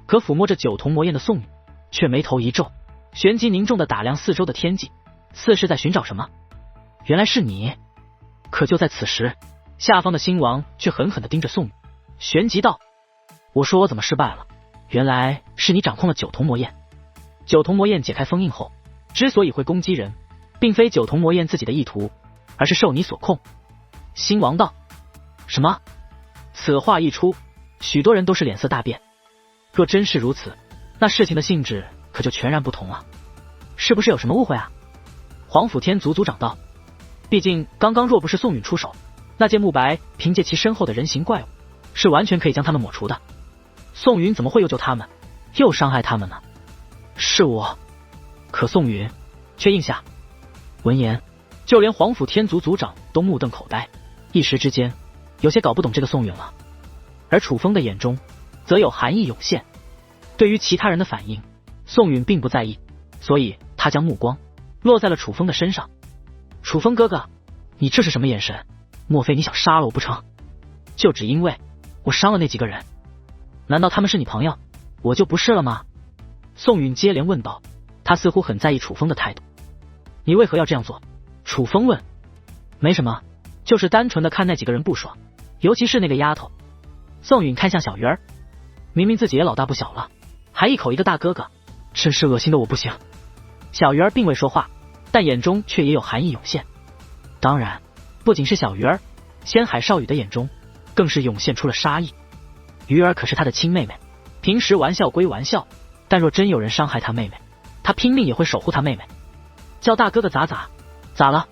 可抚摸着九瞳魔焰的宋宇却眉头一皱，旋即凝重地打量四周的天际，似是在寻找什么。原来是你。可就在此时，下方的星王却狠狠地盯着宋宇，旋即道：我说我怎么失败了？原来是你掌控了九瞳魔焰。九瞳魔焰解开封印后，之所以会攻击人，并非九瞳魔焰自己的意图，而是受你所控。星王道：什么？此话一出，许多人都是脸色大变。若真是如此，那事情的性质可就全然不同了。是不是有什么误会啊？黄甫天族族长道：毕竟刚刚若不是宋允出手，那届慕白凭借其身后的人形怪物，是完全可以将他们抹除的。宋允怎么会又救他们，又伤害他们呢？是我。可宋允却应下。闻言，就连黄甫天族族长都目瞪口呆，一时之间有些搞不懂这个宋允了。而楚风的眼中则有寒意涌现。对于其他人的反应，宋允并不在意，所以他将目光落在了楚风的身上。楚风哥哥，你这是什么眼神？莫非你想杀了我不成？就只因为我伤了那几个人？难道他们是你朋友，我就不是了吗？宋允接连问道，他似乎很在意楚风的态度。你为何要这样做？楚风问。没什么，就是单纯的看那几个人不爽，尤其是那个丫头。宋允看向小鱼儿，明明自己也老大不小了，还一口一个大哥哥，真是恶心的我不行。小鱼儿并未说话，但眼中却也有寒意涌现。当然，不仅是小鱼儿，仙海少羽的眼中更是涌现出了杀意。鱼儿可是他的亲妹妹，平时玩笑归玩笑，但若真有人伤害他妹妹，他拼命也会守护他妹妹。叫大哥哥咋了？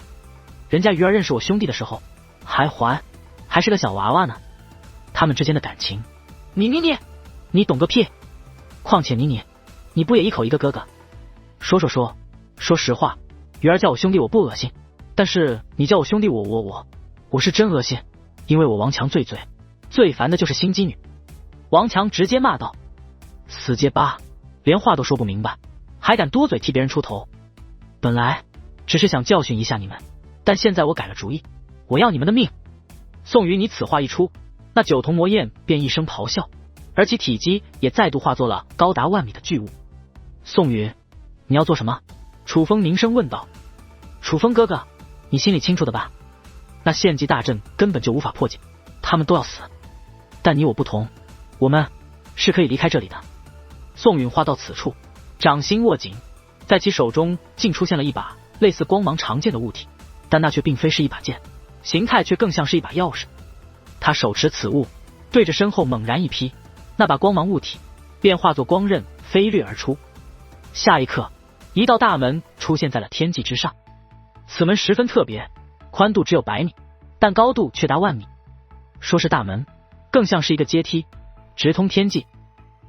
人家鱼儿认识我兄弟的时候还是个小娃娃呢。他们之间的感情，你懂个屁！况且你不也一口一个哥哥？说实话，鱼儿叫我兄弟我不恶心，但是你叫我兄弟我是真恶心，因为我王强最烦的就是心机女。王强直接骂道：死结巴，连话都说不明白，还敢多嘴替别人出头。本来只是想教训一下你们，但现在我改了主意，我要你们的命。宋宇，你此话一出，那九瞳魔焰便一声咆哮，而其体积也再度化作了高达万米的巨物。宋宇，你要做什么？楚风凝声问道。楚风哥哥，你心里清楚的吧？那献祭大阵根本就无法破解，他们都要死。但你我不同，我们是可以离开这里的。宋允话到此处，掌心握紧，在其手中竟出现了一把类似光芒长剑的物体，但那却并非是一把剑，形态却更像是一把钥匙。他手持此物，对着身后猛然一劈，那把光芒物体便化作光刃飞掠而出。下一刻，一道大门出现在了天际之上。此门十分特别，宽度只有100米，但高度却达万米。说是大门，更像是一个阶梯，直通天际。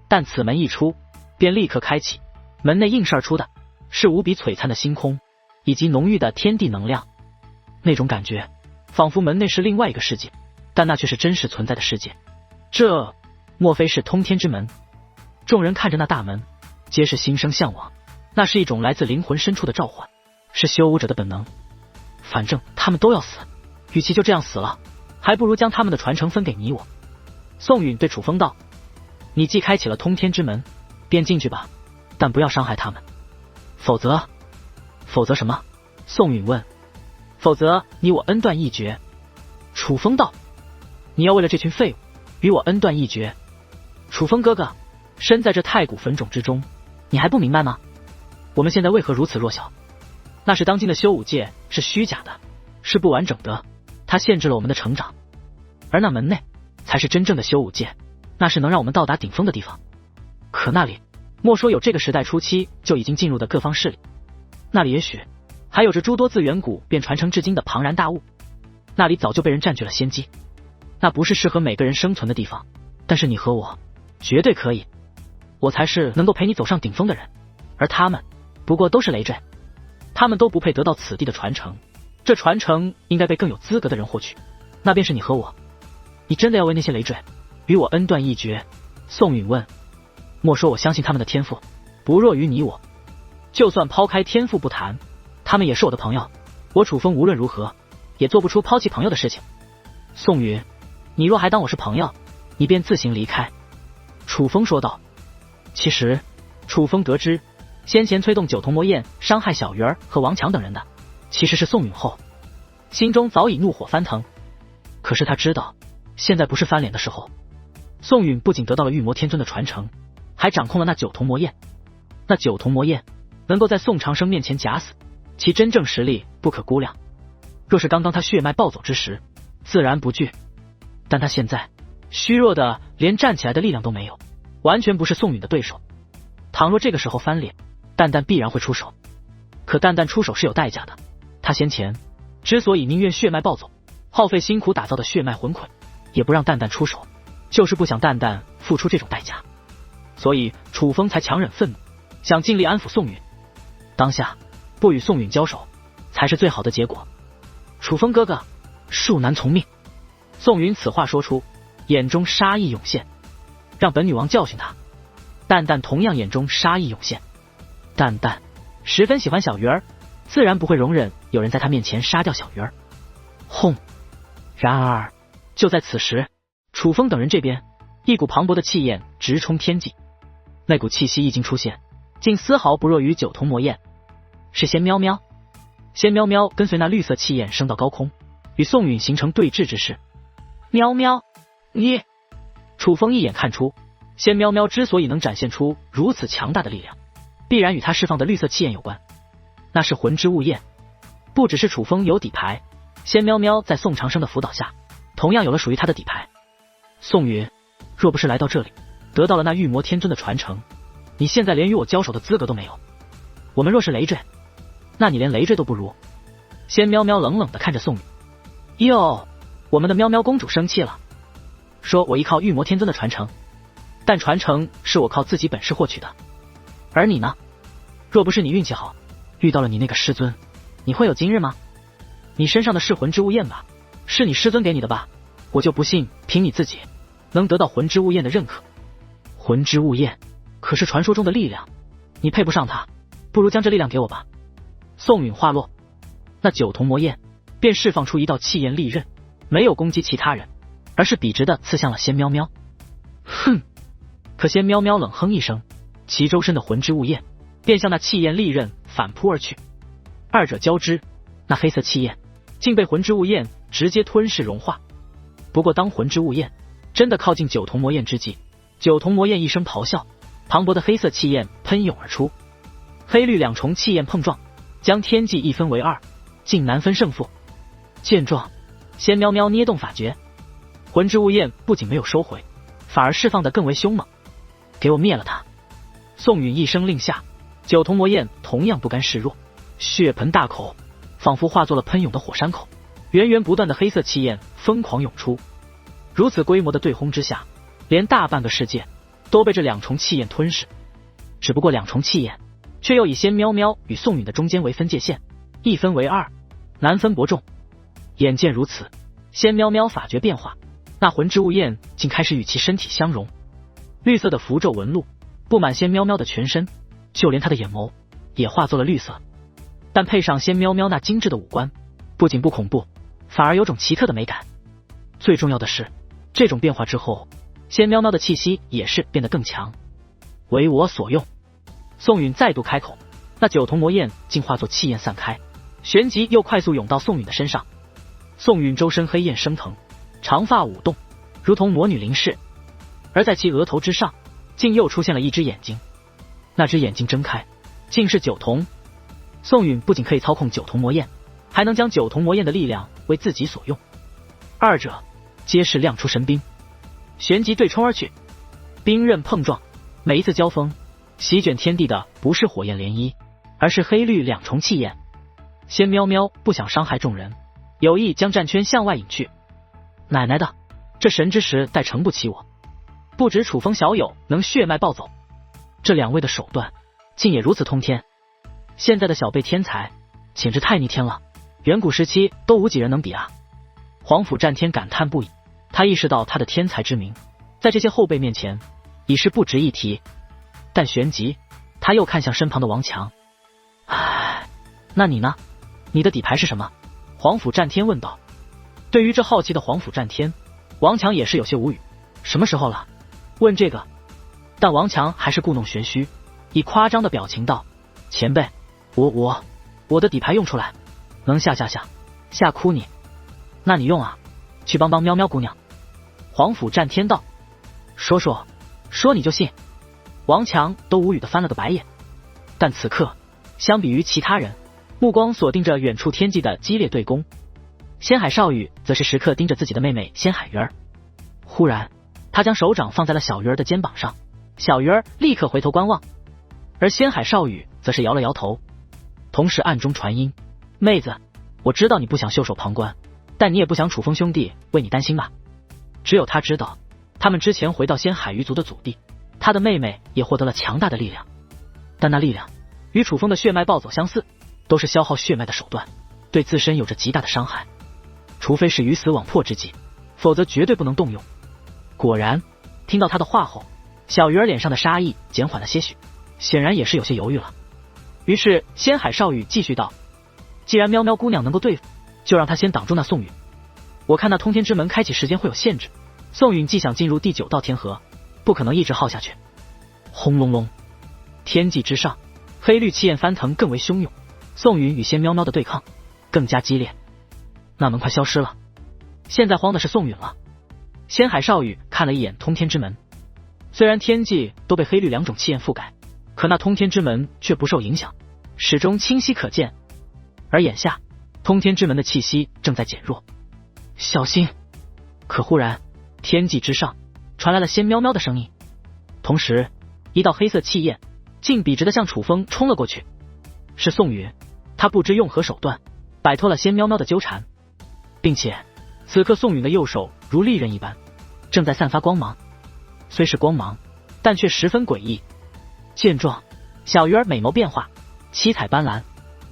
但此门一出，便立刻开启，门内映射而出的是无比璀璨的星空，以及浓郁的天地能量。那种感觉，仿佛门内是另外一个世界，但那却是真实存在的世界。这莫非是通天之门？众人看着那大门，皆是心生向往。那是一种来自灵魂深处的召唤，是修武者的本能。反正他们都要死，与其就这样死了，还不如将他们的传承分给你我。宋允对楚风道：你既开启了通天之门，便进去吧，但不要伤害他们，否则什么？宋允问。否则你我恩断义绝。楚风道：你要为了这群废物与我恩断义绝？楚风哥哥，身在这太古坟冢之中，你还不明白吗？我们现在为何如此弱小？那是当今的修武界是虚假的，是不完整的，它限制了我们的成长。而那门内才是真正的修武界，那是能让我们到达顶峰的地方。可那里莫说有这个时代初期就已经进入的各方势力，那里也许还有着诸多自远古便传承至今的庞然大物，那里早就被人占据了先机。那不是适合每个人生存的地方，但是你和我绝对可以，我才是能够陪你走上顶峰的人，而他们不过都是累赘，他们都不配得到此地的传承，这传承应该被更有资格的人获取，那便是你和我。你真的要为那些累赘与我恩断义绝？宋允问。莫说我相信他们的天赋不弱于你我，就算抛开天赋不谈，他们也是我的朋友，我楚风无论如何也做不出抛弃朋友的事情。宋允，你若还当我是朋友，你便自行离开。楚风说道。其实，楚风得知先前催动九头魔焰伤害小鱼儿和王强等人的，其实是宋允后，心中早已怒火翻腾。可是他知道，现在不是翻脸的时候。宋允不仅得到了御魔天尊的传承，还掌控了那九头魔焰。那九头魔焰能够在宋长生面前假死，其真正实力不可估量。若是刚刚他血脉暴走之时，自然不惧，但他现在虚弱的连站起来的力量都没有，完全不是宋允的对手。倘若这个时候翻脸，蛋蛋必然会出手。可蛋蛋出手是有代价的，他先前之所以宁愿血脉暴走，耗费辛苦打造的血脉魂魁，也不让蛋蛋出手，就是不想蛋蛋付出这种代价。所以楚风才强忍愤怒，想尽力安抚宋允。当下不与宋允交手，才是最好的结果。楚风哥哥，恕难从命。宋允此话说出，眼中杀意涌现，让本女王教训他。蛋蛋同样眼中杀意涌现，蛋蛋十分喜欢小鱼儿，自然不会容忍有人在他面前杀掉小鱼儿。轰！然而就在此时，楚风等人这边一股磅礴的气焰直冲天际，那股气息一经出现，竟丝毫不弱于九头魔焰。是仙喵喵。仙喵喵跟随那绿色气焰升到高空，与宋允形成对峙之势。喵喵，你！楚风一眼看出，仙喵喵之所以能展现出如此强大的力量，必然与他释放的绿色气焰有关。那是魂之雾焰。不只是楚风有底牌，仙喵喵在宋长生的辅导下，同样有了属于他的底牌。宋允，若不是来到这里，得到了那御魔天尊的传承，你现在连与我交手的资格都没有。我们若是累赘，那你连累赘都不如。仙喵喵冷冷地看着宋允。哟，我们的喵喵公主生气了，说我依靠御魔天尊的传承，但传承是我靠自己本事获取的。而你呢？若不是你运气好，遇到了你那个师尊，你会有今日吗？你身上的是魂之雾焰吧？是你师尊给你的吧？我就不信凭你自己能得到魂之雾焰的认可。魂之雾焰可是传说中的力量，你配不上它，不如将这力量给我吧。宋允话落，那九头魔焰便释放出一道气焰利刃，没有攻击其他人，而是笔直的刺向了仙喵喵。哼！可仙喵喵冷哼一声，其周身的魂之雾焰便向那气焰利刃反扑而去。二者交织，那黑色气焰竟被魂之雾焰直接吞噬融化。不过当魂之雾焰真的靠近九头魔焰之际，九头魔焰一声咆哮，磅礴的黑色气焰喷涌而出，黑绿两重气焰碰撞，将天际一分为二，竟难分胜负。见状，仙喵喵捏动法诀，魂之雾焰不仅没有收回，反而释放得更为凶猛。给我灭了他！宋允一声令下，九头魔焰同样不甘示弱，血盆大口仿佛化作了喷涌的火山口，源源不断的黑色气焰疯狂涌出。如此规模的对轰之下，连大半个世界都被这两重气焰吞噬。只不过两重气焰却又以仙喵喵与宋允的中间为分界线，一分为二，难分伯仲。眼见如此，仙喵喵法诀变化，那魂之雾焰竟开始与其身体相融，绿色的符咒纹路布满仙喵喵的全身，就连他的眼眸也化作了绿色。但配上仙喵喵那精致的五官，不仅不恐怖，反而有种奇特的美感。最重要的是，这种变化之后，仙喵喵的气息也是变得更强。为我所用。宋允再度开口，那九头魔焰竟化作气焰散开，旋即又快速涌到宋允的身上。宋允周身黑焰升腾，长发舞动，如同魔女临世，而在其额头之上，竟又出现了一只眼睛。那只眼睛睁开，竟是九瞳。宋允不仅可以操控九头魔焰，还能将九头魔焰的力量为自己所用，二者皆是亮出神兵，旋即对冲而去。兵刃碰撞，每一次交锋，席卷天地的不是火焰涟漪，而是黑绿两重气焰。仙喵喵不想伤害众人，有意将战圈向外引去。奶奶的，这神之石待承不起我。不止楚风小友能血脉暴走，这两位的手段竟也如此通天。现在的小辈天才简直太逆天了，远古时期都无几人能比啊！皇甫战天感叹不已，他意识到他的天才之名在这些后辈面前已是不值一提。但旋即他又看向身旁的王强，唉，那你呢？你的底牌是什么？皇甫战天问道。对于这好奇的皇甫战天，王强也是有些无语。什么时候了？问这个？但王强还是故弄玄虚，以夸张的表情道：“前辈，我的底牌用出来，能吓哭你。那你用啊，去帮喵喵姑娘。”黄甫战天道：“说你就信？”王强都无语的翻了个白眼。但此刻，相比于其他人，目光锁定着远处天际的激烈对攻，仙海少羽则是时刻盯着自己的妹妹仙海鱼儿。忽然，他将手掌放在了小鱼儿的肩膀上，小鱼儿立刻回头观望，而仙海少羽则是摇了摇头，同时暗中传音：“妹子，我知道你不想袖手旁观，但你也不想楚风兄弟为你担心吧？”只有他知道，他们之前回到仙海鱼族的祖地，他的妹妹也获得了强大的力量，但那力量与楚风的血脉暴走相似，都是消耗血脉的手段，对自身有着极大的伤害，除非是鱼死网破之计，否则绝对不能动用。果然，听到他的话后，小鱼儿脸上的杀意减缓了些许，显然也是有些犹豫了。于是仙海少羽继续道：“既然喵喵姑娘能够对付，就让她先挡住那宋允。我看那通天之门开启时间会有限制，宋允既想进入第9道天河，不可能一直耗下去。”轰隆隆，天际之上，黑绿气焰翻腾更为汹涌，宋允与仙喵喵的对抗更加激烈。那门快消失了，现在慌的是宋允了。仙海少羽看了一眼通天之门，虽然天际都被黑绿2种气焰覆盖，可那通天之门却不受影响，始终清晰可见。而眼下，通天之门的气息正在减弱，小心！可忽然，天际之上传来了仙喵喵的声音，同时，一道黑色气焰竟笔直的向楚风冲了过去。是宋允，他不知用何手段摆脱了仙喵喵的纠缠，并且此刻宋允的右手如利刃一般，正在散发光芒。虽是光芒，但却十分诡异。见状，小鱼儿美眸变化，七彩斑斓，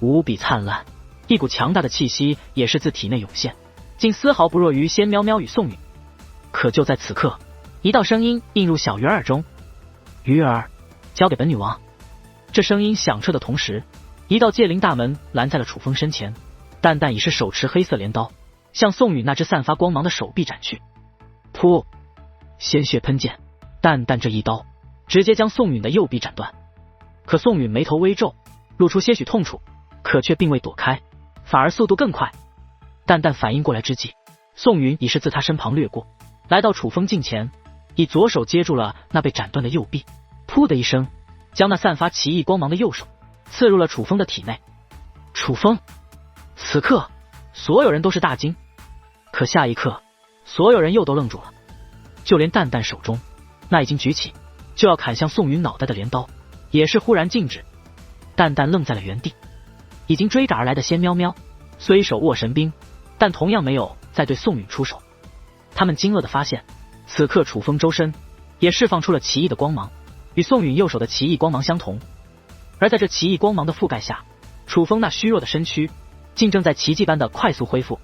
无比灿烂，一股强大的气息也是自体内涌现，竟丝毫不弱于仙喵喵与宋允。可就在此刻，一道声音映入小鱼儿耳中：“鱼儿，交给本女王。”这声音响彻的同时，一道界灵大门拦在了楚风身前，淡淡已是手持黑色镰刀，向宋允那只散发光芒的手臂斩去。噗！鲜血喷溅，淡淡这一刀直接将宋允的右臂斩断。可宋允眉头微皱，露出些许痛楚，可却并未躲开，反而速度更快。淡淡反应过来之际，宋允已是自他身旁掠过，来到楚风近前，以左手接住了那被斩断的右臂，噗的一声，将那散发奇异光芒的右手刺入了楚风的体内。楚风！此刻所有人都是大惊，可下一刻，所有人又都愣住了，就连淡淡手中那已经举起就要砍向宋允脑袋的镰刀也是忽然静止。淡淡愣在了原地。已经追赶而来的仙喵喵虽手握神兵，但同样没有再对宋允出手。他们惊愕地发现，此刻楚风周身也释放出了奇异的光芒，与宋允右手的奇异光芒相同。而在这奇异光芒的覆盖下，楚风那虚弱的身躯竟正在奇迹般的快速恢复。